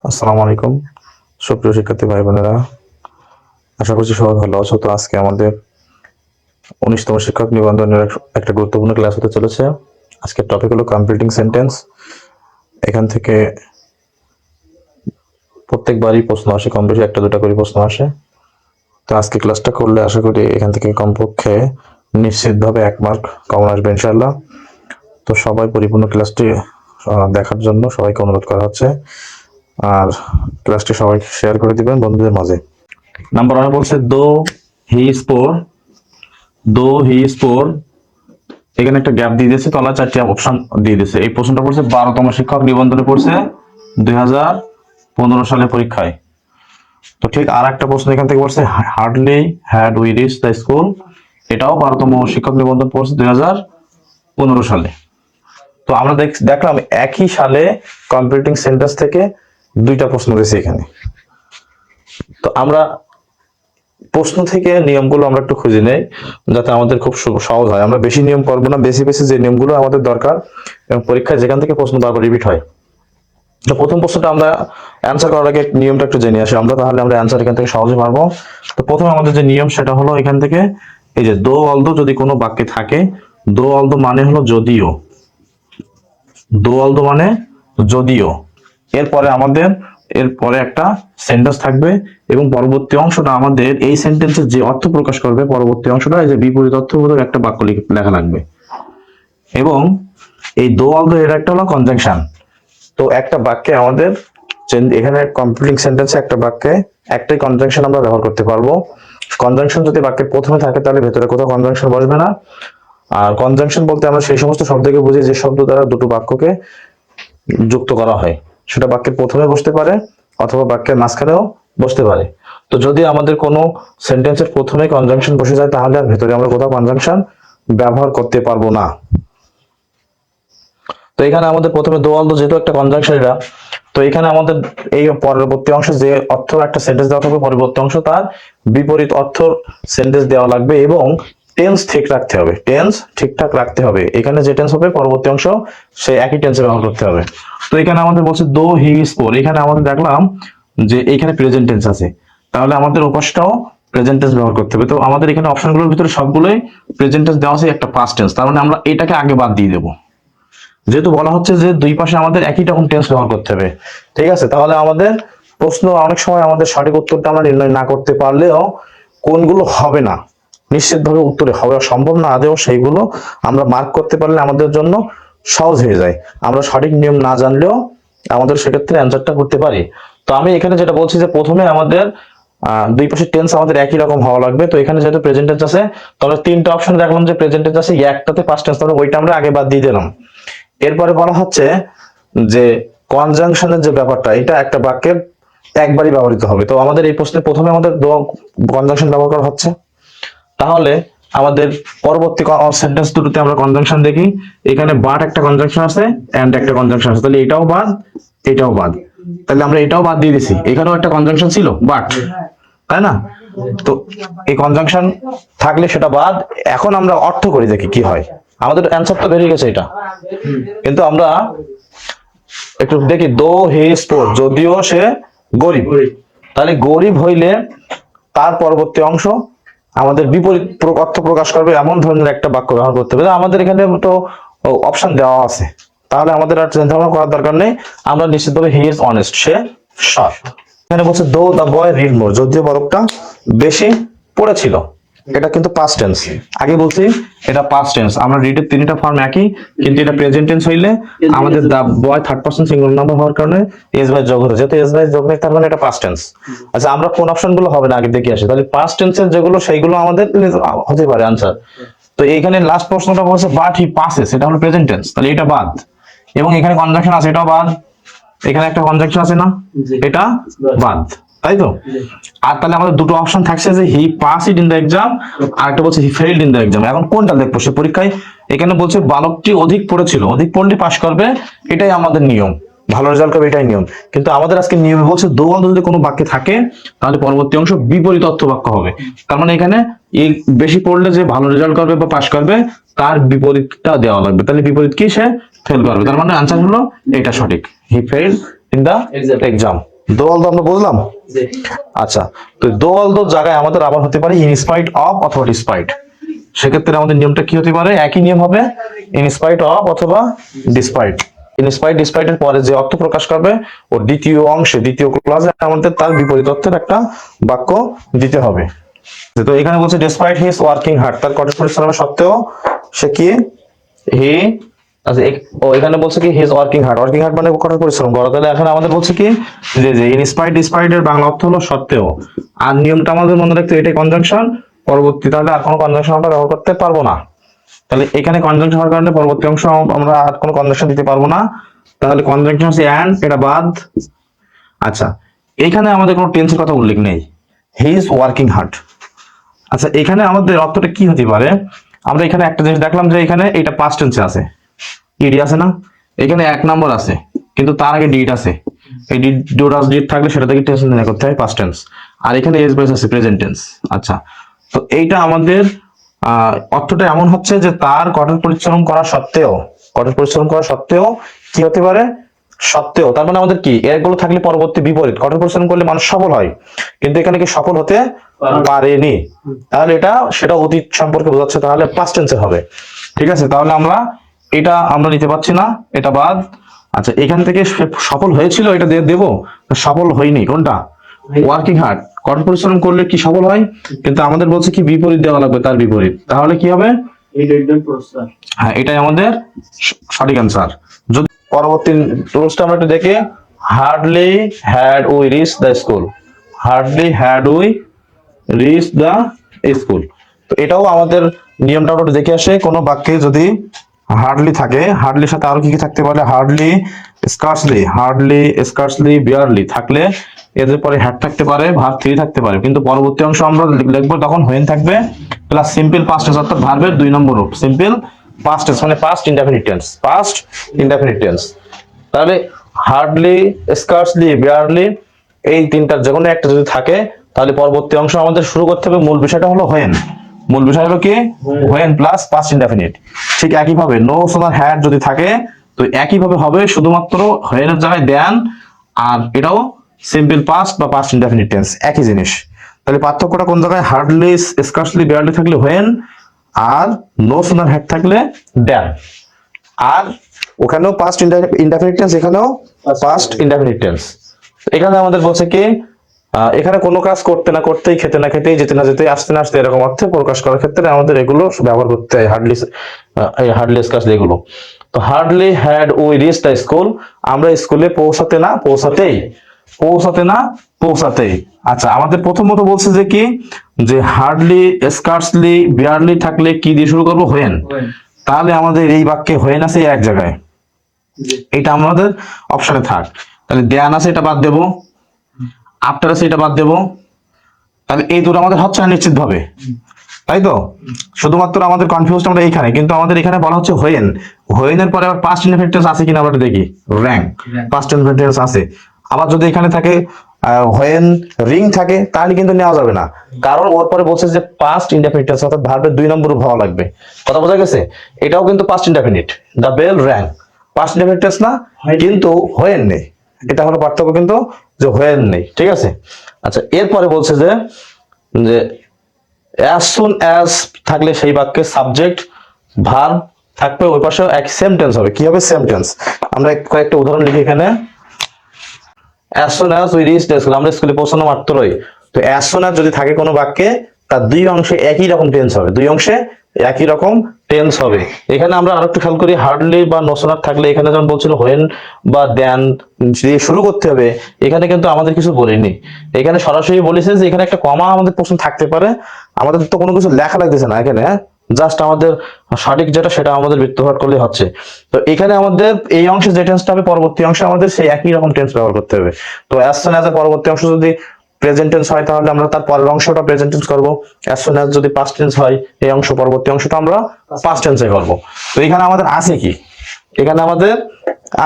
আসসালামু আলাইকুম সুপ্রিয় শিক্ষার্থী ভাই বোনেরা, আশা করছি সবাই ভালো আছো। তো আজকে আমাদের 19তম শিক্ষক নিবন্ধনের একটা গুরুত্বপূর্ণ ক্লাস হতে চলেছে। আজকের টপিক হলো কমপ্লিটিং সেন্টেন্স। এখান থেকে প্রত্যেকবারই প্রশ্ন আসে, কম বেশি একটা দুটা করে প্রশ্ন আসে। তো আজকে ক্লাসটা করলে আশা করি এখান থেকে কমপক্ষে নিশ্চিতভাবে 1 মার্ক কমন আসবে ইনশাআল্লাহ। তো সবাই পরিপূর্ণ ক্লাসটি দেখার জন্য সবাইকে অনুরোধ করা হচ্ছে, আর ক্লাসটি সবাই শেয়ার করে দিবেন বন্ধুদের মাঝে। নাম্বার 1 বলছে দো হি ইজ পোর। এখানে একটা গ্যাপ দিয়ে দিয়েছে, তলা 4টি অপশন দিয়ে দিয়েছে। এই প্রশ্নটা পড়ছে 12তম শিক্ষক নিবন্ধনে পড়ছে 2015 সালে পরীক্ষায়। তো ঠিক আর একটা প্রশ্ন এখান থেকে পড়ছে hardly had we reach the school. এটাও 12তম শিক্ষক নিবন্ধন পড়ছে 2015 সালে। তো আমরা দেখলাম একই সালে কমপ্লিটিং সেন্টেন্স থেকে দুইটা প্রশ্ন দিয়েছে এখানে। তো আমরা প্রশ্ন থেকে নিয়মগুলো আমরা একটু খুঁজে নেই, যাতে আমাদের খুব সহজ হয়। আমরা বেশি নিয়ম করবো না, বেশি বেশি যে নিয়মগুলো আমাদের দরকার এবং পরীক্ষায় যেখান থেকে প্রশ্ন বারবার রিপিট হয়। তো প্রথম প্রশ্নটা আমরা অ্যান্সার করার আগে নিয়মটা একটু জেনে আসি আমরা, তাহলে আমরা অ্যান্সার এখান থেকে সহজে পারবো। তো প্রথমে আমাদের যে নিয়ম সেটা হলো এখান থেকে এই যে দো অলদো যদি কোনো বাক্যে থাকে, দো অলদো মানে হলো যদিও, দো অলদো মানে যদিও। এরপরে একটা সেন্টেন্স থাকবে এবং পরবর্তী অংশটা আমাদের এই সেন্টেন্সের যে অর্থ প্রকাশ করবে, পরবর্তী অংশটা এই যে বিপরীত অর্থবোধক একটা বাক্য লেখা লাগবে। এবং এই দো অলদো এর একটা হলো কনজাংশন। তো একটা বাক্যে আমাদের এখানে কমপ্লিটিং সেন্টেন্সে একটা বাক্যে একটাই কনজাংশন আমরা ব্যবহার করতে পারবো। কনজাংশন যদি বাক্যের প্রথমে থাকে তাহলে ভেতরে কোথাও কনজাংশন বসবে না। আর কনজাংশন বলতে আমরা সেই সমস্ত শব্দকে বুঝি যে শব্দ দ্বারা দুটো বাক্যকে যুক্ত করা হয়। সেটা বাক্যের প্রথমে বসতে পারে অথবা বাক্যের মাঝখানেও বসতে পারে। তো যদি আমাদের কোনো সেন্টেন্সের প্রথমে কনজাংশন বসে যায় তাহলে আর ভেতরে আমরা কোথাও কনজাংশন ব্যবহার করতে পারবো না। তো এখানে আমাদের প্রথমে দো অলদো যেহেতু একটা কনজাংশন এটা, তো এখানে আমাদের এই পরবর্তী অংশ যে অর্থ একটা সেন্টেন্স দেওয়া থাকবে, পরবর্তী অংশ তার বিপরীত অর্থ সেন্টেন্স দেওয়া লাগবে এবং টেন্স ঠিক রাখতে হবে, টেন্স ঠিকঠাক রাখতে হবে। এখানে যে টেন্স হবে পরবর্তী অংশ সেই একই টেন্সে ব্যবহার করতে হবে। তো এখানে আমাদের বলছে দো হি ইজ পোর, এখানে আমাদের দেখলাম যে এখানে প্রেজেন্ট টেন্স আছে, তাহলে আমাদের ওপাশটাও প্রেজেন্ট টেন্স ব্যবহার করতে হবে। তো আমাদের এখানে অপশনগুলোর ভিতরে সবগুলোই প্রেজেন্ট টেন্স দেওয়া আছে, একটা পাস্ট টেন্স, তার মানে আমরা এটাকে আগে বাদ দিয়ে দেবো। যেহেতু বলা হচ্ছে যে দুই পাশে আমাদের একই রকম টেন্স ব্যবহার করতে হবে, ঠিক আছে। তাহলে আমাদের প্রশ্ন অনেক সময় আমাদের সঠিক উত্তরটা আমরা নির্ণয় না করতে পারলেও কোনগুলো হবে না নিশ্চিতভাবে উত্তরে হবে সম্ভব না আদেও, সেইগুলো আমরা মার্ক করতে পারলে আমাদের জন্য সহজ হয়ে যায়। আমরা সঠিক নিয়ম না জানলেও আমাদের সেক্ষেত্রে অ্যান্সারটা করতে পারি। তো আমি এখানে যেটা বলছি যে প্রথমে আমাদের দুই পাশে টেন্স আমাদের একই রকম হওয়া লাগবে। তো এখানে যেহেতু প্রেজেন্ট টেন্স আছে, তাহলে তিনটা অপশন দেখলাম যে প্রেজেন্ট টেন্স আছে, একটাতে পাস্ট টেন্স, তাহলে ওইটা আমরা আগে বাদ দিয়ে দিলাম। এরপরে বলা হচ্ছে যে কনজাংশনের যে ব্যাপারটা, এটা একটা বাক্যের একবারই ব্যবহৃত হবে। তো আমাদের এই প্রশ্নে প্রথমে আমাদের কনজাংশন ব্যবহার করা হচ্ছে, তাহলে আমাদের পরবর্তী সেন্টেন্স দুটোতে আমরা কনজাংশন দেখি। এখানে বাট একটা কনজাংশন আছে, এন্ড একটা কনজাংশন আছে, তাহলে এটাও বাদ এটাও বাদ, তাহলে আমরা এটাও বাদ দিয়ে দিছি। এখানেও একটা কনজাংশন ছিল বাট, তাই না? তো এই কনজাংশন থাকলে সেটা বাদ। এখন আমরা অর্থ করি দেখি কি হয়। আমাদের অ্যান্সার তো বেরিয়ে গেছে এটা, কিন্তু আমরা একটু দেখি দো হি ইজ পোর, যদিও সে গরিব, তাহলে গরিব হইলে তার পরবর্তী অংশ আমাদের বিপরীত অর্থ প্রকাশ করবে এমন ধরনের একটা বাক্য ব্যবহার করতে হবে। আমাদের এখানে তো অপশন দেওয়া আছে, তাহলে আমাদের আর চিন্তা ভাবনা করার দরকার নেই। আমরা নিশ্চিতভাবে হি ইজ অনেস্ট, সে সৎ। এখানে বলছে দো দা বয় রিড মোর, যদিও বালকটা বেশি পড়েছিল, এটা কিন্তু পাস্ট টেন্স। আগে বলছি এটা পাস্ট টেন্স। আমরা রিডের তিনটা ফর্ম একই, কিন্তু এটা প্রেজেন্ট টেন্স হইলে আমাদের the boy third person singular number হওয়ার কারণে এস বাই যোগ হতো, যেহেতু এস বাই যোগ নেই তার মানে এটা পাস্ট টেন্স। আচ্ছা, আমরা কোন অপশন গুলো হবে না আগে দেখে আসি। তাহলে পাস্ট টেন্সের যেগুলো সেইগুলো আমাদের হতে পারে আনসার। তো এইখানে লাস্ট প্রশ্নটা বলছে বাট হি পাসেস, এটা হলো প্রেজেন্ট টেন্স, তাহলে এটা বাদ। এবং এখানে কনজাংশন আছে, এটাও বাদ। এখানে একটা কনজাংশন আছে না, এটা বাদ, তাই তো? আর তাহলে আমাদের দুটো অপশন থাকছে যে he pass it in the exam, আর একটা বলছে he failed in the exam. এখন কোনটা দেখবো সে পরীক্ষায়? এখানে বলছে বালকটি অধিক পড়েছিল, অধিক পড়লে পাস করবে, এটাই আমাদের নিয়ম, ভালো রেজাল্ট করবে, এটাই নিয়ম। কিন্তু আমাদের আজকে নিয়মে বলছে দো অলদো যদি কোনো বাক্যে থাকে তাহলে পরবর্তী অংশ বিপরীত অর্থ বাক্য হবে। তার মানে এখানে এই বেশি পড়লে যে ভালো রেজাল্ট করবে বা পাস করবে তার বিপরীতটা দেওয়া লাগবে। তাহলে বিপরীত কি? সে ফেল করবে। তার মানে আনসার হলো এটা সঠিক, হি ফেইলড ইন দ্য এক্সাম। দোয়াল তো আমরা বুঝলাম। আচ্ছা, তো দোয়াল দো জায়গায় আমাদের আবার হতে পারে ইনস্পাইট অফ অথবা ডিসপাইট। সেক্ষেত্রে আমাদের নিয়মটা কি হতে পারে? একই নিয়ম হবে, ইনস্পাইট অফ অথবা ডিসপাইট। ইনস্পাইট ডিসপাইটের পরে যে অর্থ প্রকাশ করবে ওর দ্বিতীয় অংশে, দ্বিতীয় ক্লাসে আমাদের তার বিপরীত অর্থের একটা বাক্য দিতে হবে। তো এখানে বলছে ডিসপাইট হিজ ওয়ার্কিং হার্ড, তার কঠোর পরিশ্রমের সত্ত্বেও সে কি হি, আচ্ছা এখানে বলছে কি his working hard, working hard মানে কঠোর পরিশ্রম করা। তাহলে এখানে আমাদের বলছে কি যে ইনস্পাইট ডিসপাইট এর বাংলা অর্থ হলো সত্ত্বেও। আর নিয়মটা আমাদের মনে রাখতে, এটাই কনজাংশন পরবর্তী, তাহলে আর কোনো কনজাংশন আমরা ব্যবহার করতে পারবো না। তাহলে এখানে কনজাংশন হওয়ার কারণে পরবর্তী অংশ আমরা আর কোনো কনজাংশন দিতে পারবো না। তাহলে কনজাংশন হচ্ছে এন্ড, এটা বাদ। আচ্ছা, এখানে আমাদের কোনো টেন্সের কথা উল্লেখ নেই, হিজ ওয়ার্কিং হার্ড। আচ্ছা, এখানে আমাদের অর্থটা কি হতে পারে? আমরা এখানে একটা জিনিস দেখলাম যে এখানে এটা পাস্ট টেন্সে আছে, ইডি আছে না, এখানে এক নাম্বার আছে কিন্তু তার আগে ডিড আছে। এই ডিড ডোরাস ডিড থাকলে সেটা থেকে টেন্স নির্ণয় করতে হয় পাস্ট টেন্স। আর এখানে এস বেস আছে প্রেজেন্ট টেন্স। আচ্ছা, তো এইটা আমাদের অর্থটা এমন হচ্ছে যে তার কঠোর পরিশ্রম করা সত্ত্বেও, কঠোর পরিশ্রম করা সত্ত্বেও কি হতে পারে? সত্ত্বেও, তার মানে আমাদের কি এগুলো থাকলে পরবর্তী বিপরীত, কঠোর পরিশ্রম করলে মানুষ সফল হয়, কিন্তু এখানে কি সফল হতে পারেনি, তাহলে এটা সেটা অতীত সম্পর্কে বোঝাচ্ছে, তাহলে পাস্ট টেন্সে হবে। ঠিক আছে, তাহলে এটা আমরা নিতে পারছি না, এটা বাদ। আচ্ছা, এখান থেকে সফল হয়েছিল এটা দেবো, সফল হয়নি, কোনটা? ওয়ার্কিং হার্ড, কঠোর পরিশ্রম করলে কি সফল হয়, কিন্তু আমাদের বলছে কি বিপরীত দেওয়া লাগবে, তার বিপরীত, তাহলে কি হবে? হ্যাঁ, এটাই আমাদের সঠিক অ্যান্সার। যদি পরবর্তী রুলসটা আমরা একটু দেখি, hardly had we reach the school, hardly had we reach the school. তো এটাও আমাদের নিয়মটা একটু দেখে আসে, কোনো বাক্যে যদি হার্ডলি থাকে, হার্ডলির সাথে আরো কি কি থাকতে পারে? Hardly scarcely, hardly scarcely barely থাকলে এদের পরে হ্যাড থাকতে পারে, ভার্ব 3 থাকতে পারে, কিন্তু পরবর্তী অংশ আমরা লিখবো তখন হোয়েন থাকবে প্লাস সিম্পল পাস্ট টেন্স, অর্থাৎ ভার্বের 2 নম্বর রূপ সিম্পল পাস্ট টেন্স, মানে past indefinite tense, past indefinite tense. তাহলে হার্ডলি স্কার্সলি বিয়ারলি এই তিনটার যে কোনো একটা যদি থাকে, তাহলে পরবর্তী অংশ আমাদের শুরু করতে হবে, মূল বিষয়টা হলো হোয়েন, মূল বিষয় হলো কি হোয়েন প্লাস পাস্ট ইনডেফিনিট। ঠিক একইভাবে নো সোনার হ্যাড যদি থাকে তো একইভাবে হবে, শুধুমাত্র হোয়েনের জায়গায় দেন, আর এটাও সিম্পল পাস্ট বা পাস্ট ইনডেফিনিট টেন্স, একই জিনিস। তাহলে পার্থক্যটা কোন জায়গায়? হার্ডলি স্কার্সলি বিয়ারলি থাকলে হোয়েন, আর নো সোনার হ্যাড থাকলে দেন। আর ওখানেও পাস্ট ইনডেফিনিট টেন্স, এখানেও পাস্ট ইনডেফিনিট টেন্স। এখানে আমাদের বলছে কি এখানে কোনো কাজ করতে না করতেই, খেতে না খেতেই, যেতে না যেতেই, আসতে না আসতে, এরকম অর্থে প্রকাশ করার ক্ষেত্রে আমাদের এগুলো ব্যবহার করতে হয়, হার্ডলি স্কার্সলি এগুলো। তো hardly had we reach the school, আমরা স্কুলে পৌঁছাতে না পৌঁছাতেই, পৌঁছাতে না পৌঁছাতেই। আচ্ছা, আমাদের প্রথমত বলছে যে কি যে হার্ডলি স্কার্সলি বিয়ারলি থাকলে কি দিয়ে শুরু করবো? হোয়েন। তাহলে আমাদের এই বাক্যে হোয়েন আছে এক জায়গায়, এটা আমাদের অপশনে থাক। তাহলে দেয়ান আছে, এটা বাদ দেবো, আফটার আছে, এটা বাদ দেবো। তাহলে এই দুটো আমাদের হচ্ছে না নিশ্চিত ভাবে, তাই তো? শুধুমাত্র আমাদের কনফিউজ আমরা এইখানে, কিন্তু আমাদের এখানে বলা হচ্ছে হোয়েন, হোয়েনের পরে আবার পাস্ট ইনডেফিনিট টেন্স আছে কিনা আমরা দেখি, র‍্যাঙ্ক পাস্ট ইনডেফিনিট টেন্স আছে। আবার যদি এখানে থাকে হোয়েন রিং থাকে, তাহলে কিন্তু নেওয়া যাবে না, কারণ ওর পরে বলছে যে পাস্ট ইনডেফিনিট টেন্স, অর্থাৎ ভার্বের 2 নম্বর হওয়া লাগবে। কথা বোঝা গেছে? এটাও কিন্তু past indefinite, the bell rang, past indefinite tense না, কিন্তু হোয়েন নেই, এটা হলো পার্থক্য, কিন্তু যে হোয়েন নেই। ঠিক আছে, আচ্ছা, এরপরে বলছে যে as soon as থাকলে সেই বাক্যে সাবজেক্ট ভার্ব থাকবে, ওই পাশে এক সেম টেন্স হবে। কি হবে? Same tense. আমরা কয়েকটা উদাহরণ লিখি এখানে। as soon as we reached the school, আমরা স্কুলে পৌঁছানো মাত্রই। তো as soon as যদি থাকে কোনো বাক্যে, তার 2 অংশে একই রকম টেন্স হবে, 2 অংশে একই রকম টেন্স হবে। এখানে আমরা আরেকটু খেয়াল করি, হার্ডলি বা নো সোনার থাকলে এখানে যেমন বলছিল হোয়েন বা দেন দিয়ে শুরু করতে হবে, এখানে কিন্তু আমাদের কিছু বলিনি, এখানে সরাসরি বলেছে যে এখানে একটা কমা আমাদের প্রশ্ন থাকতে পারে, আমাদের তো কোনো কিছু লেখা লাগতেছে না এখানে, জাস্ট আমাদের সঠিক যেটা সেটা আমাদের বৃত্তপাত করলে হচ্ছে। তো এখানে আমাদের এই অংশে যে টেন্সটা হবে, পরবর্তী অংশে আমাদের সেই একই রকম টেন্স ব্যবহার করতে হবে। তো as soon as এর পরবর্তী অংশ যদি প্রেজেন্ট টেন্স হয়, তাহলে আমরা তার পরের অংশটা প্রেজেন্ট টেন্স করব। as soon as যদি পাস্ট টেন্স হয়, এই অংশ পরবর্তী অংশটা আমরা পাস্ট টেন্সে করব। তো এখানে আমাদের আছে কি, এখানে আমাদের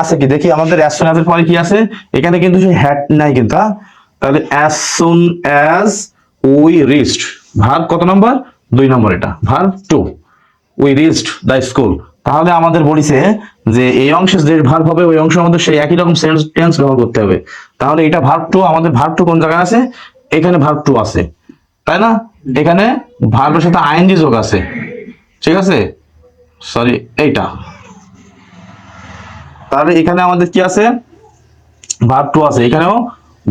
আছে কি দেখি, আমাদের as soon as এর পরে কি আছে? এখানে কিন্তু সেই হ্যাড নাই কিন্তু। তাহলে as soon as we reached, verb কত নাম্বার? 2 নম্বর, এটা verb 2। we reached the school, তাহলে আমাদের বলিছে যে এই অংশে যে ভার্ব হবে ওই অংশে আমাদের সেই একই রকম টেন্স ব্যবহার করতে হবে। তাহলে এটা ভার্ব টু, আমাদের ভার্ব টু কোন জায়গায় আছে? এখানে ভার্ব টু আছে, তাই না? এখানে ভার্বের সাথে আইএনজি যোগ আছে, ঠিক আছে, সরি এইটা। তাহলে এখানে আমাদের কি আছে? ভার্ব টু আছে, এখানেও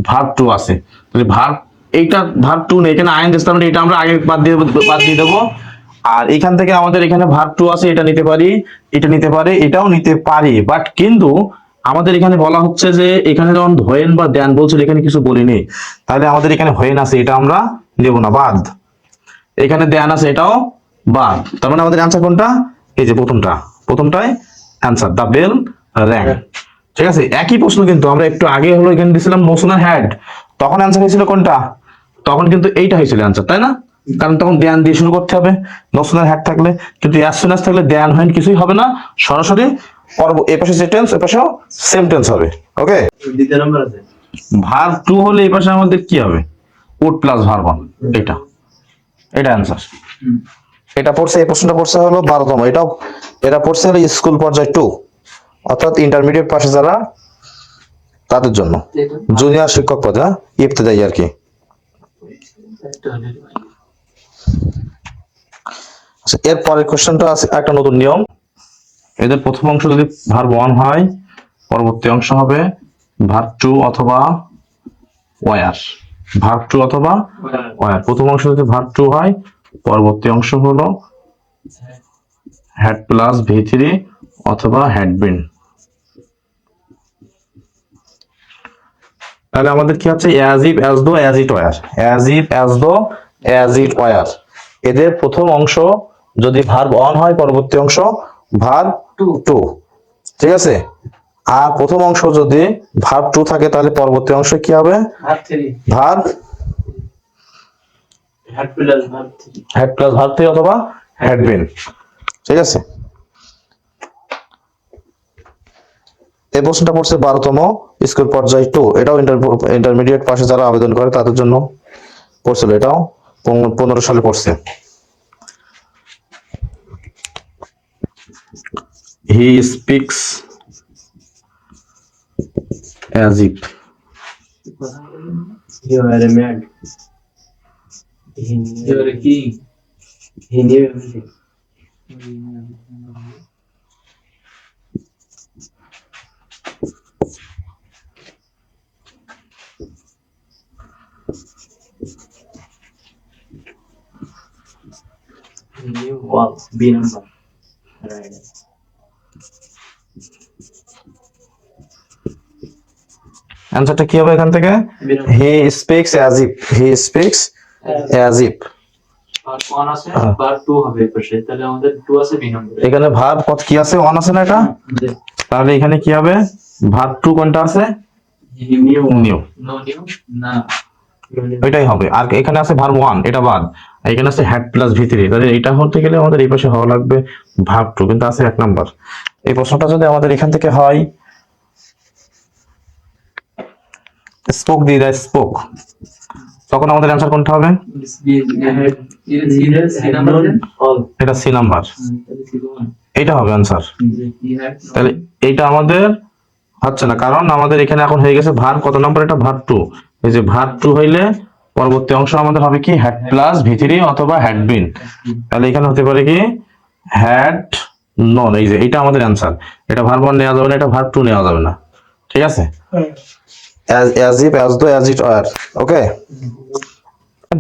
ভার্ব টু আছে। তাহলে ভার্ব এইটা ভার্ব টু নেই, এখানে আইএনজি আছে, এটা আমরা আগে বাদ দিয়ে দেবো। আর এখান থেকে আমাদের এখানে ভার্ব টু আছে, এটা নিতে পারি, এটা নিতে পারি, এটাও নিতে পারি, বাট কিন্তু আমাদের এখানে বলা হচ্ছে যে এখানে যখন হোয়েন বা দেন বলছিল, এখানে কিছু বলিনি, তাহলে আমাদের এখানে হোয়েন আছে, এটা আমরা নেব না, বাদ। এখানে দেন আছে, এটাও বাদ। তার মানে আমাদের অ্যান্সার কোনটা? এই যে প্রথমটাই অ্যান্সার, দা বেল র‍্যাং। ঠিক আছে, একই প্রশ্ন কিন্তু আমরা একটু আগে হলো এখানে দিয়েছিলাম নো সুনার হ্যাড, তখন অ্যান্সার হয়েছিল কোনটা? তখন কিন্তু এইটা হয়েছিল অ্যান্সার, তাই না? কারণ তখন দেন দিয়ে শুরু করতে হবে নো সুনার হ্যাড থাকলে, কিন্তু অ্যাজ সুন অ্যাজ থাকলে দেন হয় কিছুই হবে না, সরাসরি এ পাশে যে টেন্স ওই পাশেও সেম টেন্স হবে। ওকে, দ্বিতীয় নাম্বার আছে ভার্ব টু হলে এই পাশে আমাদের কি হবে? উড প্লাস ভার্ব ওয়ান, এটা অ্যান্সার। এটা পড়ছে, এই প্রশ্নটা পড়ছে হলো 12তম, এটা পড়ছে হলো স্কুল পর্যায় 2, অর্থাৎ ইন্টারমিডিয়েট পাশে যারা তাদের জন্য, জুনিয়র শিক্ষক পদে ইবতেদায়ী আর কি। আচ্ছা, এর পরের কোশ্চেনটা আছে একটা নতুন নিয়ম। এদের প্রথম অংশ যদি ভার্ব ওয়ান হয়, পরবর্তী অংশ হবে ভার্ব টু অথবা ওয়ার। ভার্ব টু অথবা ওয়ার, প্রথম অংশ যদি ভার্ব টু হয়, পরবর্তী অংশ হলো হ্যাড প্লাস ভি থ্রি অথবা হ্যাড বিন। তাহলে আমাদের কি হচ্ছে? As if, as though, as it were. As if, as though, as it were, এদের প্রথম অংশ যদি ভার্ব ওয়ান হয়, পরবর্তী অংশ ভার্ব টু, ঠিক আছে। আর প্রথম অংশ যদি ভার্ব টু থাকে, তাহলে পরবর্তী অংশ কি হবে? Verb had plus verb three অথবা হ্যাড বিন, ঠিক আছে। এই প্রশ্নটা পড়ছে 12তম, স্কুল পর্যায় 2, এটাও ইন্টারমিডিয়েট পাশে যারা আবেদন করে তাদের জন্য পড়ছিল, এটাও 15 সালে পড়ছে। He speaks as if you are a mad. You are a king. He knew everything. He knew all. B number. Right. অ্যানসারটা কি হবে এখান থেকে? He speaks as if, he speaks as if. আর 1 আছে, ভার্ব 2 হবে পাশে, তাহলে আমাদের 2 আছে বি নম্বরে। এখানে ভার্ব কত কি আছে? 1 আছে না এটা? তাহলে এখানে কি হবে? ভার্ব 2 কোনটা আছে? নিউ। নিউ, নো নিউ না, এটাই হবে। আর এখানে আছে ভার্ব 1, এটা বাদ। এখানে আছে হ্যাড প্লাস ভি থ্রি, তাহলে এটা হতে গেলে আমাদের এই পাশে হওয়া লাগবে ভার্ব 2, কিন্তু আছে 1 নাম্বার। এই প্রশ্নটা যদি আমাদের এখান থেকে হয় স্পোক দিয়ে দেয়, স্পোক, তখন আমাদের অ্যান্সার কোনটা হবে? এটা সি নাম্বার, এটা হবে অ্যান্সার। তাহলে এইটা আমাদের হচ্ছে না, কারণ আমাদের এখানে এখন হয়ে গেছে ভার্ব কত নাম্বার? এটা ভার্ব 2। এই যে ভার্ব 2 হইলে পরবর্তী অংশ আমাদের হবে কি? হ্যাড প্লাস ভি থ্রি অথবা হ্যাড বিন। তাহলে এখানে হতে পারে কি? Had known. এই যে এটা আমাদের অ্যান্সার। এটা ভার্ব 1 নেওয়া যাবে না, এটা ভার্ব 2 নেওয়া যাবে না, ঠিক আছে। as if, as though, as it were, ওকে।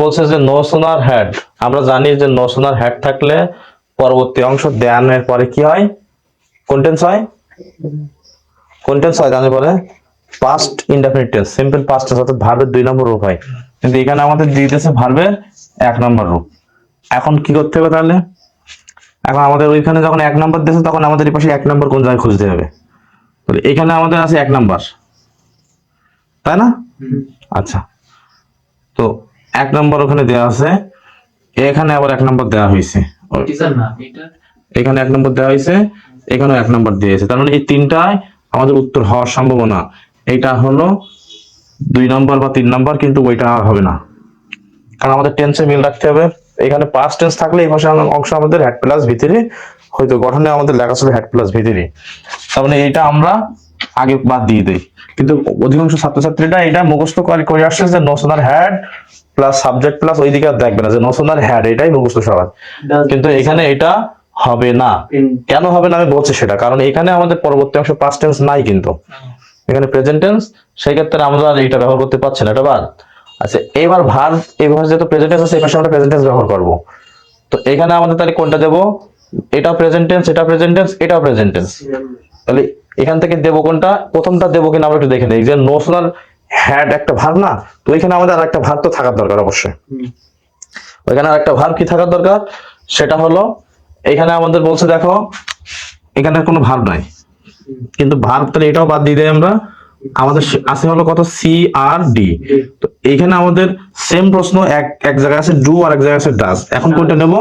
বলছে যে নো সোনার হ্যাড, আমরা জানি যে নো সোনার হ্যাড থাকলে পরবর্তী অংশ দেন এর পরে কি হয়? কোন টেন্স হয়? কোন টেন্স হয় জানলে পরে? Past indefinite tense, simple past tense, অর্থাৎ ভার্বের 2 নম্বর রূপ হয়। কিন্তু এখানে আমাদের দিয়ে দিয়েছে ভার্বের 1 নম্বর রূপ। এখন কি করতে হবে তাহলে? এখন আমাদের ওইখানে যখন 1 নম্বর দিয়েছে, তখন আমাদের এই পাশে 1 নম্বর কোন জায়গায় খুঁজতে হবে। তাহলে এখানে আমাদের আছে 1 নম্বর, তাই না? আচ্ছা, তো 1 নম্বর ওখানে দেওয়া আছে, এখানে আবার 1 নম্বর দেওয়া হয়েছে, এখানে 1 নম্বর দেওয়া হয়েছে, এখানেও 1 নম্বর দিয়েছে। তার মানে এই তিনটায় আমাদের উত্তর হওয়ার সম্ভাবনা। এটা হলো 2 নম্বর বা 3 নম্বর, কিন্তু ওইটা হবে না, কারণ আমাদের টেন্সে মিল রাখতে হবে। এখানে পাস্ট টেন্স থাকলে এই ভাষার অংশ আমাদের হ্যাড প্লাস ভি থ্রি হয়তো গঠনে আমাদের লেখা ছিল হ্যাড প্লাস ভিতরে, তার মানে এটা আমরা আগে বাদ দিয়ে দেই। কিন্তু অধিকাংশ ছাত্রছাত্রীরা এটা মুখস্থ করে আসছে যে notional had plus subject plus ওইদিকে আর দেখবে না, যে নোশনাল হ্যাড এটাই মুখস্থ সবার। কিন্তু এখানে এটা হবে না। কেন হবে না আমি বলছি সেটা, কারণ এখানে আমাদের পরবর্তী অংশ পাস্ট টেন্স নাই, কিন্তু এখানে প্রেজেন্ট টেন্স, সেই ক্ষেত্রে আমরা আর এটা ব্যবহার করতে পারছি না, এটা বাদ। আচ্ছা এবার ভার্ব, এবার যেহেতু প্রেজেন্ট টেন্স আছে এই পাশে আমরা প্রেজেন্ট টেন্স ব্যবহার করব। তো এখানে আমাদের তাহলে কোনটা দেব, এটা প্রেজেন্ট টেন্স, এটা প্রেজেন্ট টেন্স, এটাও প্রেজেন্ট টেন্স। তাহলে এখান থেকে দেব কোনটা, প্রথমটা দেব কিনা আমরা একটু দেখে নিই। যে নোশনাল হ্যাড একটা ভার্ব না, তো এখানে আমাদের আর একটা ভার্ব তো থাকার দরকার অবশ্যই। ওইখানে আর একটা ভার্ব কি থাকার দরকার, সেটা হলো এখানে আমাদের বলছে দেখো এখানে কোনো ভার্ব নাই, কিন্তু ভার্ব তাহলে এটাও বাদ দিয়ে দেয় আমরা। আমাদের আছে হলো কত, সি আর ডি। তো এইখানে আমাদের সেম প্রশ্ন, এক জায়গায় আছে ডু আর এক জায়গায় আছে ডাজ। এখন কোনটা নেব,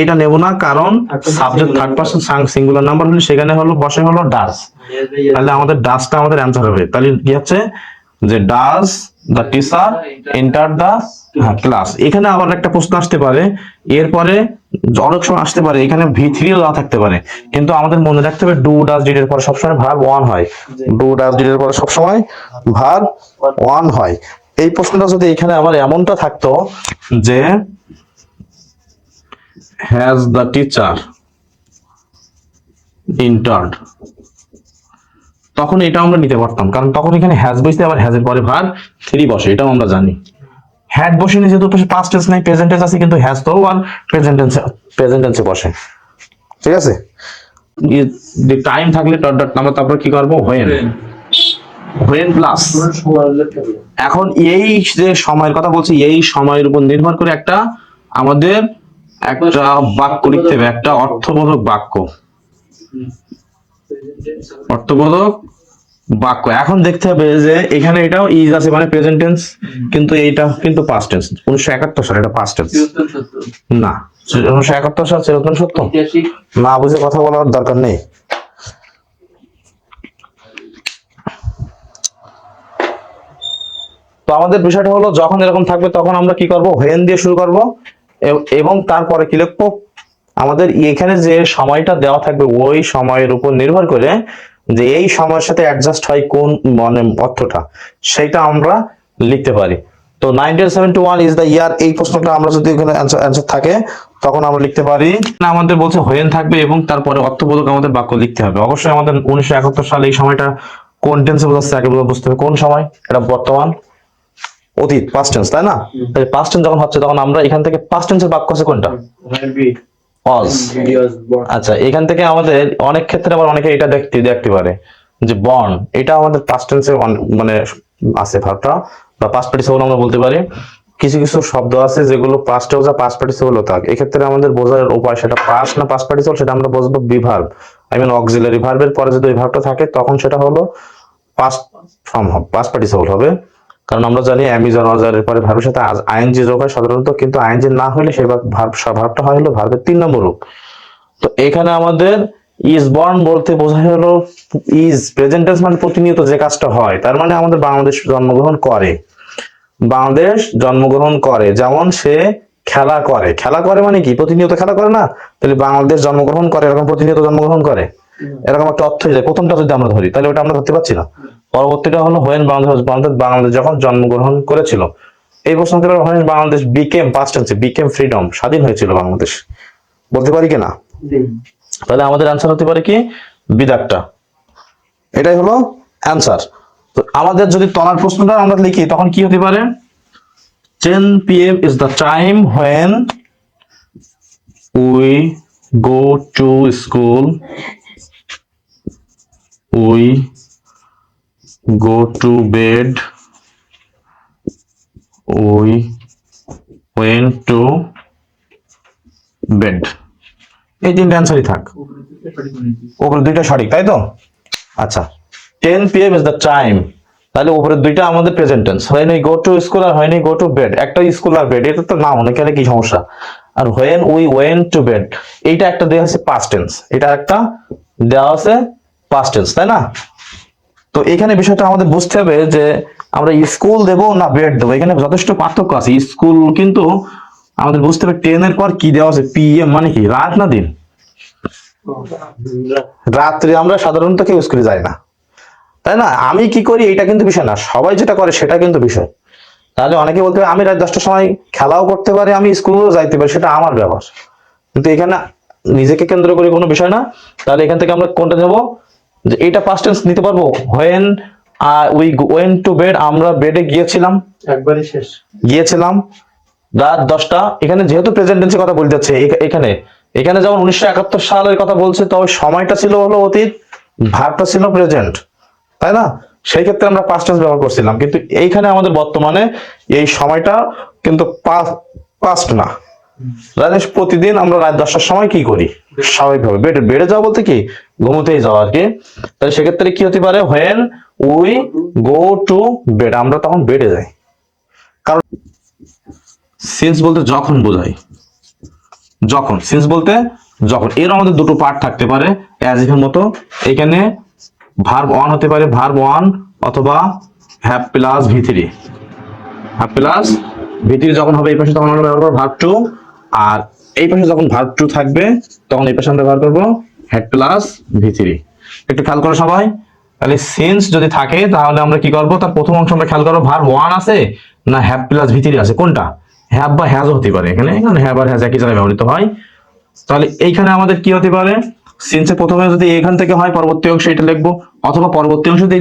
এটা নেব না, কারণ subject third person singular number হলে সেখানে হলো বসে হলো ডাজ। তাহলে আমাদের ডাজটা আমাদের অ্যান্সার হবে। তাহলে কি হচ্ছে যে does the teacher enter the class. এখানে আবার একটা প্রশ্ন আসতে পারে, এরপরে অনেক সময় আসতে পারে এখানে V3 দেওয়া থাকতে পারে, কিন্তু আমাদের মনে রাখতে হবে ডু ডাজ ডিড এর পরে সবসময় ভার্ব ওয়ান হয়। ডু ডাজ ডিড এর পরে সবসময় ভার্ব ওয়ান হয়। এই প্রশ্নটা যদি এখানে আবার এমনটা থাকতো যে হ্যাজ দ্য টিচার ইন্টার্ড, তখন এটা আমরা নিতে পারতাম, কারণ তখন এখানে হ্যাজ বসে আবার হ্যাজ এর পরে ভার্ব 3 বসে, এটাও আমরা জানি। হ্যাড বসে যেহেতু পাস্ট টেন্স নাই, প্রেজেন্ট টেন্স আছে, কিন্তু হ্যাজ তো আর প্রেজেন্ট টেন্সে বসে। ঠিক আছে, টাইম থাকলে ডট ডট আমরা তারপর কি করব, হোয়েন প্লাস। এখন এই যে সময়ের কথা বলছি, এই সময়ের উপর নির্ভর করে একটা আমাদের একটা বাক্য লিখতে হবে, একটা অর্থবোধক বাক্য, অর্থবোধক বাক্য। এখন দেখতে হবে যে এখানে এটাও ইজ আছে মানে প্রেজেন্ট টেন্স, কিন্তু এইটা কিন্তু পাস্ট টেন্স। 1971 সালে এটা পাস্ট টেন্স না, 1971 সাল চিরন্তন সত্য না, বুঝে কথা বলার দরকার নেই। তো আমাদের বিষয়টা হলো যখন এরকম থাকবে তখন আমরা কি করব, হোয়েন দিয়ে শুরু করব, এবং তারপরে কি লিখবো, আমাদের এখানে যে সময়টা দেওয়া থাকবে ওই সময়ের উপর নির্ভর করে যে এই সময়ের সাথে অ্যাডজাস্ট হয় কোন মানে অর্থটা, সেটা আমরা লিখতে পারি। তো 1971 ইজ দ্য ইয়ার, এই প্রশ্নটা আমরা যদি এখানে অ্যান্সার থাকে তখন আমরা লিখতে পারি। আমাদের বলছে হোয়েন থাকবে এবং তারপরে অর্থবোধক আমাদের বাক্য লিখতে হবে। অবশ্যই আমাদের 1971 সালে এই সময়টা কোন টেন্সে বোঝাচ্ছে আগে বুঝতে হবে, কোন সময়, এটা বর্তমান, অতীত, পাস্ট টেন্স, তাই না? পাস্ট টেন্স যখন হচ্ছে তখন আমরা এখান থেকে পাস্ট টেন্সের বাক্য আছে কোনটা, was। আচ্ছা এখান থেকে আমাদের অনেক ক্ষেত্রে আবার অনেকে এটা দেখতে পারে যে বর্ন, এটা আমাদের পাস্ট টেন্সে মানে আছে ভার্বটা, বা পাস্ট পার্টিসিপল আমরা বলতে পারি। কিছু কিছু শব্দ আছে যেগুলো পাস্টেও যা পাস্ট পার্টিসিপলও থাক, এক্ষেত্রে আমাদের বোঝার উপায় সেটা পাস্ট না পাস্ট পার্টিসিপল সেটা আমরা বুঝবো বিভার্ব, আই মিন অক্সিলারি ভার্বের পরে যদি ওই ভার্বটা থাকে তখন সেটা হলো পাস্ট ফর্ম হবে, পাস্ট পার্টিসিপল হবে। কারণ আমরা জানি অ্যামিজার অজারের পরে ভার্বের সাথে আইএনজি যোগ হয় সাধারণত, কিন্তু আইএনজি না হলে সেই ভার্বটা হয় হলো ভার্বের 3 নম্বর রূপ। তো এখানে আমাদের ইজ বর্ন বলতে বোঝায় হলো ইজ প্রেজেন্ট টেন্স মানে প্রতিনিয়ত যে কাজটা হয়, তার মানে আমাদের বাংলাদেশ জন্মগ্রহণ করে, বাংলাদেশ জন্মগ্রহণ করে, যেমন সে খেলা করে, খেলা করে মানে কি প্রতিনিয়ত খেলা করে না, তাহলে বাংলাদেশ জন্মগ্রহণ করে এরকম প্রতিনিয়ত জন্মগ্রহণ করে, এরকম একটা অর্থ হয়ে যায়। প্রথমটা যদি আমরা ধরি তাহলে ওটা আমরা ধরতে পারছি না। পরবর্তীটা হলো হোয়েন বাংলাদেশ যখন জন্মগ্রহণ করেছিল। এই প্রশ্ন থেকে হোয়েন বাংলাদেশ বিকেম পাস্ট টেন্সে, বিকেম ফ্রিডম, স্বাধীন হয়েছিল বাংলাদেশ, বলতে পারি কিনা? তাহলে আমাদের অ্যান্সার হতে পারে কি, বিদাকটা, এটাই হলো অ্যান্সার। তো আমাদের যদি তলার প্রশ্নটা আমরা লিখি তখন কি হতে পারে, 10 PM is the time when we go to school, we go to bed, we went to bed। এই তিনটা অ্যান্সারই থাক, ওপরে দুইটা সঠিক, তাই তো? আচ্ছা 10 PM is the time, তাহলে উপরে দুইটা আমাদের present tense, when we go to school আর when we go to bed, একটা স্কুল আর বেড, এটা তো না মনে গেলে কি সমস্যা। আর when we went to bed এইটা একটা দেওয়া আছে পাস্ট টেন্স, এটা একটা দেওয়া আছে পাস্ট টেন্স, তাই না? তো এখানে বিষয়টা আমাদের বুঝতে হবে যে আমরা স্কুল দেবো না বেড দেবো, এখানে যথেষ্ট পার্থক্য আছে। স্কুল কিন্তু আমাদের বুঝতে হবে 10 এর পর কি দেওয়া আছে, PM মানে কি রাত না দিন, রাত্রে আমরা সাধারণত কেউ স্কুলে যাই না, তাই না? আমি কি করি এটা কিন্তু বিষয় না, সবাই যেটা করে সেটা কিন্তু বিষয়। তাহলে অনেকে বলতে পারে আমি রাত 10টার সময় খেলাও করতে পারি, আমি স্কুলেও যাইতে পারি, সেটা আমার ব্যাপার। কিন্তু এখানে নিজেকে কেন্দ্র করে কোনো বিষয় না। তাহলে এখান থেকে আমরা কোনটা নেব, যে এটা পাস্ট টেন্স নিতে পারবো। when we went to bed, আমরা বেডে গিয়েছিলাম, একবারই শেষ। গিয়েছিলাম রাত 10টা। এখানে যেহেতু প্রেজেন্ট টেন্সের কথা বলতে যাচ্ছে, এখানে এখানে যেমন 1971 সালের কথা বলছে, তবে সময়টা ছিল হলো অতীত, ভার্বটা ছিল প্রেজেন্ট, তাই না? সেই ক্ষেত্রে আমরা পাস্ট টেন্স ব্যবহার করছিলাম, কিন্তু এইখানে আমাদের বর্তমানে এই সময়টা কিন্তু পাস্ট না। জানিস প্রতিদিন আমরা রাত 10টার সময় কি করি, স্বাভাবিকভাবে বেডে বেডে যাওয়া বলতে কি ঘুমোতেই যাওয়া আর কি। তাহলে সেক্ষেত্রে কি হতে পারে, when we go to bed, আমরা তখন বেডে যাই। কারণ সিন্স বলতে যখন বোঝায়, যখন। সিন্স বলতে যখন। এর আমাদের দুটো পার্ট থাকতে পারে অ্যাজ ইফের মতো। এখানে ভার্ব 1 হতে পারে, ভার্ব 1 অথবা have plus V3। Have plus V3 যখন হবে এই পাশে, তখন আমরা ব্যবহার করবো ভার্ব 2। আর এই পাশে যখন ভার্ব 2 থাকবে, তখন এই পাশে আমরা ব্যবহার করবো হ্যাড প্লাস V3। একটু খেয়াল করো সবাই। তাহলে সিন্স যদি থাকে তাহলে আমরা কি করবো, তার প্রথম অংশ আমরা খেয়াল করবো ভার্ব 1 আছে না হ্যাভ প্লাস V3 আছে, কোনটা? হ্যাভ বা হ্যাজ হতে পারে। এখানে হ্যাভ আর হ্যাজ একই জায়গায় ব্যবহৃত হয়। তাহলে এইখানে আমাদের কি হতে পারে, সিন্সে প্রথমে যদি এখান থেকে হয় পরবর্তী অংশে এটা লিখবো, অথবা পরবর্তী অংশে যদি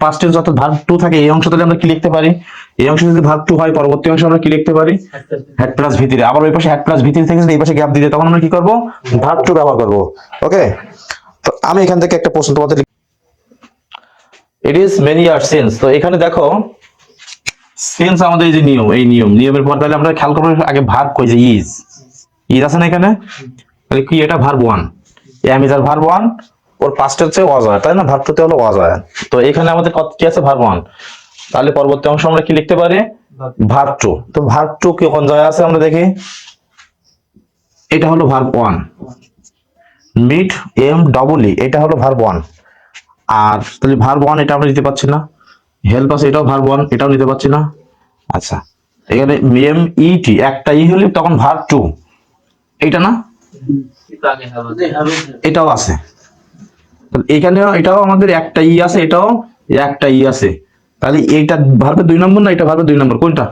পাস্ট টেন্স অর্থাৎ ভার্ব 2 থাকে, এই অংশ তাহলে আমরা কি লিখতে পারি, এই অংশে যদি ভার্ব 2 হয় পরবর্তী অংশে আমরা কি লিখতে পারি, হ্যাড প্লাস V3। আবার ওই পাশে হ্যাড প্লাস V3 থেকে যদি এই পাশে গ্যাপ দিতে, তখন আমরা কি করব, ভার্ব 2 ব্যবহার করব। ওকে, তো আমি এখান থেকে একটা প্রশ্ন তোমাদের, it is many years since. তো এখানে দেখো সিন্স আমাদের এই যে নিয়ম, এই নিয়মের পর তাহলে আমরা খেয়াল করবো আগে ভার্ব কই, যে ইজ আছে না এখানে, তাহলে কি এটা ভার্ব 1, এম ইজ আর ভার্ব 1, ওর পাস্ট হচ্ছে ওয়াজ হয়, তাই না? ভার্ব 2 তে হলো ওয়াজ হয়। তো এখানে আমাদের কি আছে, ভার্ব 1। তাহলে পরবর্তী অংশ আমরা কি লিখতে পারি, ভার্ব 2। তো ভার্ব 2 কি কোন জায়গায় আছে আমরা দেখি, এটা হলো ভার্ব 1। মিট MEE এটা হলো ভার্ব 1। আর তাহলে ভার্ব 1 এটা আমরা নিতে পারছি না, হেল্প আছে এটাও ভার্ব 1, এটাও নিতে পারছি না। আচ্ছা, এখানে MET একটা ই হলে তখন ভার্ব 2, এইটা না, এটাও আছে। এখানেও এটাও আমাদের একটা ই আছে, এটাও একটা ই আছে। তাহলে এইটা ভার্বের 2 নম্বর না, এটা ভার্বের 2 নম্বর, কোনটা?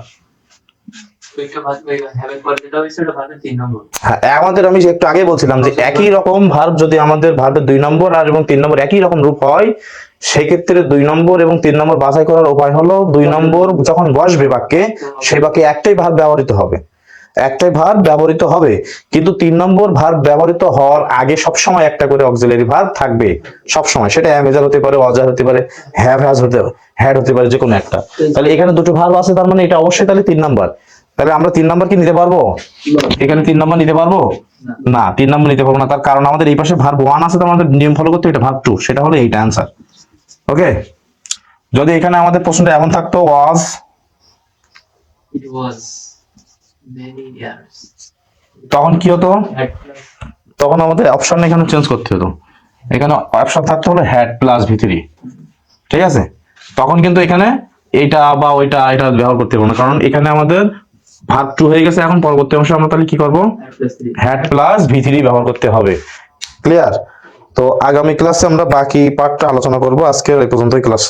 হ্যাঁ, আমাদের আমি যে একটু আগে বলছিলাম যে একই রকম ভার্ব যদি আমাদের ভার্বের 2 নম্বর আর এবং 3 নম্বর একই রকম রূপ হয়, সেই ক্ষেত্রে 2 নম্বর এবং 3 নম্বর বাছাই করার উপায় হলো 2 নম্বর যখন বসবে বাক্যে, সেই বাক্যে একটাই ভার্ব ব্যবহৃত হবে, একটাই ভার্ব ব্যবহৃত হবে। কিন্তু 3 নম্বর ভার্ব ব্যবহৃত হওয়ার আগে সবসময় একটা করে অক্সিলারি ভার্ব থাকবে সবসময়। সেটা অ্যামেজার হতে পারে, অজার হতে পারে, হ্যাভ হ্যাজ হতে পারে, হ্যাড হতে পারে, যে কোনো একটা। তাহলে এখানে দুটো ভার্ব আছে, তার মানে এটা অবশ্যই তাহলে 3 নম্বর। তাহলে আমরা 3 নম্বর কি নিতে পারবো, এখানে 3 নম্বর নিতে পারবো না, 3 নম্বর নিতে পারবো না। তার কারণ আমাদের এই পাশে ভার্ব 1 আছে, তো আমাদের নিয়ম ফলো করতে এটা ভার্ব 2, সেটা হলো এইটা অ্যান্সার। ওকে, যদি এখানে আমাদের প্রশ্নটা এমন থাকতো ওয়াজ, It was many years. তখন কি হতো, তখন আমাদের অপশন এখানে চেঞ্জ করতে হতো। এখানে অপশন থাকতে হলো হ্যাড প্লাস V3, ঠিক আছে? তখন কিন্তু এখানে এইটা বা ওইটা এটা ব্যবহার করতে পারবো না, কারণ এখানে আমাদের ভার্ব 2 হয়ে গেছে। এখন পরবর্তী অংশে আমরা তাহলে কি করব, হ্যাড প্লাস V3 ব্যবহার করতে হবে। ক্লিয়ার? তো আগামী ক্লাসে আমরা বাকি পার্টটা আলোচনা করব। আজকে এই পর্যন্তই ক্লাস।